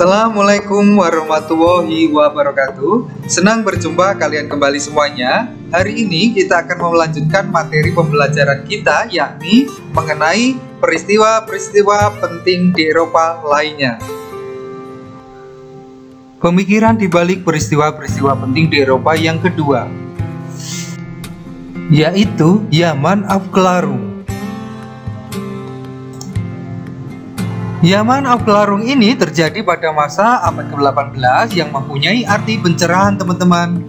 Assalamualaikum warahmatullahi wabarakatuh. Senang berjumpa kalian kembali semuanya. Hari ini kita akan melanjutkan materi pembelajaran kita, yakni mengenai peristiwa-peristiwa penting di Eropa lainnya. Pemikiran di balik peristiwa-peristiwa penting di Eropa yang kedua, yaitu Zaman Aufklärung. Zaman Aufklärung ini terjadi pada masa abad ke-18 yang mempunyai arti pencerahan, teman-teman.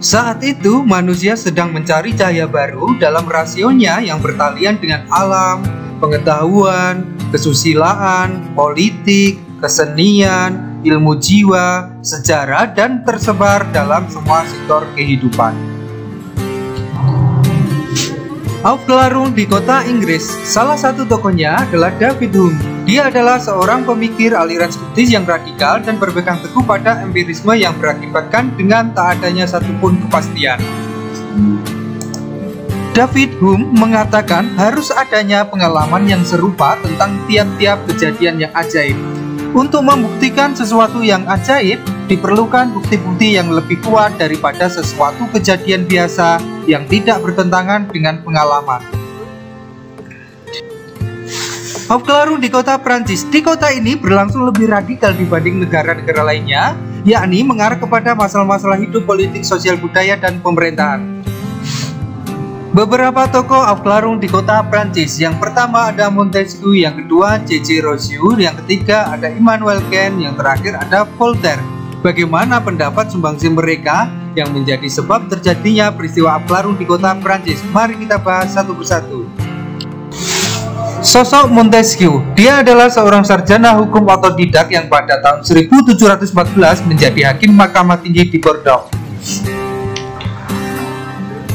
Saat itu manusia sedang mencari cahaya baru dalam rasionya yang bertalian dengan alam, pengetahuan, kesusilaan, politik, kesenian, ilmu jiwa, sejarah, dan tersebar dalam semua sektor kehidupan. Aufklärung di kota Inggris, salah satu tokohnya adalah David Hume. Dia adalah seorang pemikir aliran skeptis yang radikal dan berpegang teguh pada empirisme yang berakibatkan dengan tak adanya satupun kepastian. David Hume mengatakan harus adanya pengalaman yang serupa tentang tiap-tiap kejadian yang ajaib. Untuk membuktikan sesuatu yang ajaib, diperlukan bukti-bukti yang lebih kuat daripada sesuatu kejadian biasa yang tidak bertentangan dengan pengalaman. Aufklärung di kota Prancis. Di kota ini berlangsung lebih radikal dibanding negara-negara lainnya, yakni mengarah kepada masalah-masalah hidup, politik, sosial, budaya, dan pemerintahan. Beberapa tokoh Aufklärung di kota Prancis. Yang pertama ada Montesquieu, yang kedua C.C. Rousseau, yang ketiga ada Immanuel Kant, yang terakhir ada Voltaire. Bagaimana pendapat sumbangsi mereka yang menjadi sebab terjadinya peristiwa Aufklärung di kota Prancis? Mari kita bahas satu persatu. Sosok Montesquieu. Dia adalah seorang sarjana hukum otodidak yang pada tahun 1714 menjadi hakim Mahkamah Tinggi di Bordeaux.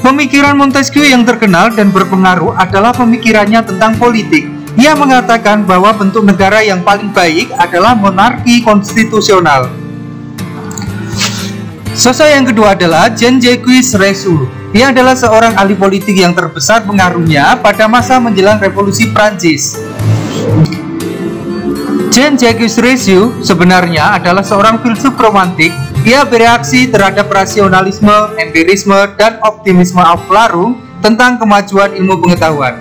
Pemikiran Montesquieu yang terkenal dan berpengaruh adalah pemikirannya tentang politik. Ia mengatakan bahwa bentuk negara yang paling baik adalah monarki konstitusional. Sosok yang kedua adalah Jean-Jacques Rousseau. Ia adalah seorang ahli politik yang terbesar pengaruhnya pada masa menjelang Revolusi Prancis. Jean-Jacques Rousseau sebenarnya adalah seorang filsuf romantik. Ia bereaksi terhadap rasionalisme, empirisme, dan optimisme Aufklärung tentang kemajuan ilmu pengetahuan.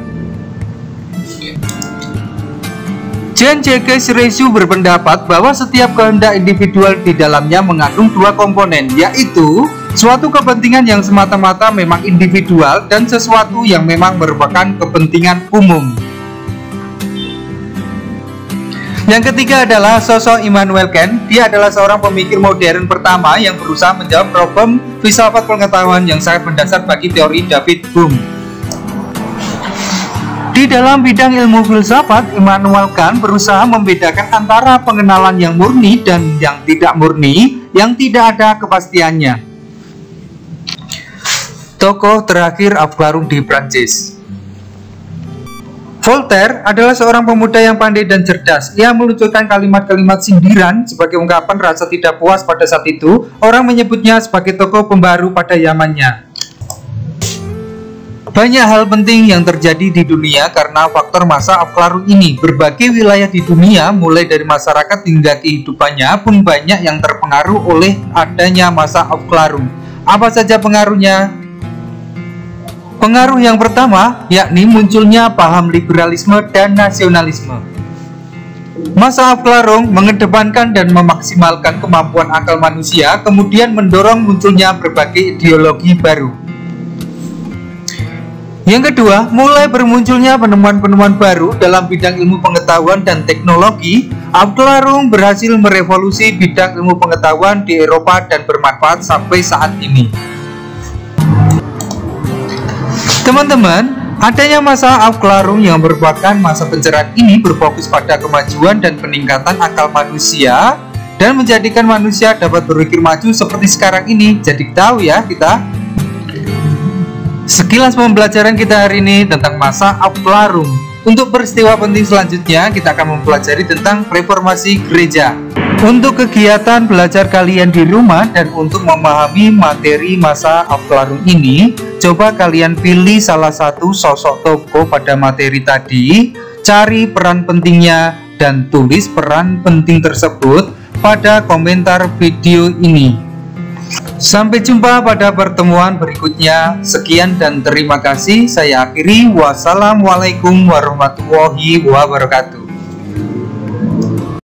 Jean-Jacques Rousseau berpendapat bahwa setiap kehendak individual di dalamnya mengandung dua komponen, yaitu suatu kepentingan yang semata-mata memang individual dan sesuatu yang memang merupakan kepentingan umum. Yang ketiga adalah sosok Immanuel Kant. Dia adalah seorang pemikir modern pertama yang berusaha menjawab problem filsafat pengetahuan yang sangat mendasar bagi teori David Hume. Di dalam bidang ilmu filsafat, Immanuel Kant berusaha membedakan antara pengenalan yang murni dan yang tidak murni, yang tidak ada kepastiannya. Tokoh terakhir Aufklärung di Prancis. Voltaire adalah seorang pemuda yang pandai dan cerdas. Ia meluncurkan kalimat-kalimat sindiran sebagai ungkapan rasa tidak puas pada saat itu. Orang menyebutnya sebagai tokoh pembaru pada zamannya. Banyak hal penting yang terjadi di dunia karena faktor masa Aufklärung ini. Berbagai wilayah di dunia, mulai dari masyarakat hingga kehidupannya, pun banyak yang terpengaruh oleh adanya masa Aufklärung. Apa saja pengaruhnya? Pengaruh yang pertama, yakni munculnya paham liberalisme dan nasionalisme. Masa Aufklärung mengedepankan dan memaksimalkan kemampuan akal manusia, kemudian mendorong munculnya berbagai ideologi baru. Yang kedua, mulai bermunculnya penemuan-penemuan baru dalam bidang ilmu pengetahuan dan teknologi. Aufklärung berhasil merevolusi bidang ilmu pengetahuan di Eropa dan bermanfaat sampai saat ini. Teman-teman, adanya masa Aufklärung yang merupakan masa pencerahan ini berfokus pada kemajuan dan peningkatan akal manusia dan menjadikan manusia dapat berpikir maju seperti sekarang ini. Jadi tahu ya kita. Sekilas pembelajaran kita hari ini tentang masa Aufklärung. Untuk peristiwa penting selanjutnya, kita akan mempelajari tentang reformasi gereja. Untuk kegiatan belajar kalian di rumah dan untuk memahami materi masa Aufklärung ini, coba kalian pilih salah satu sosok tokoh pada materi tadi, cari peran pentingnya, dan tulis peran penting tersebut pada komentar video ini. Sampai jumpa pada pertemuan berikutnya. Sekian dan terima kasih. Saya akhiri. Wassalamualaikum warahmatullahi wabarakatuh.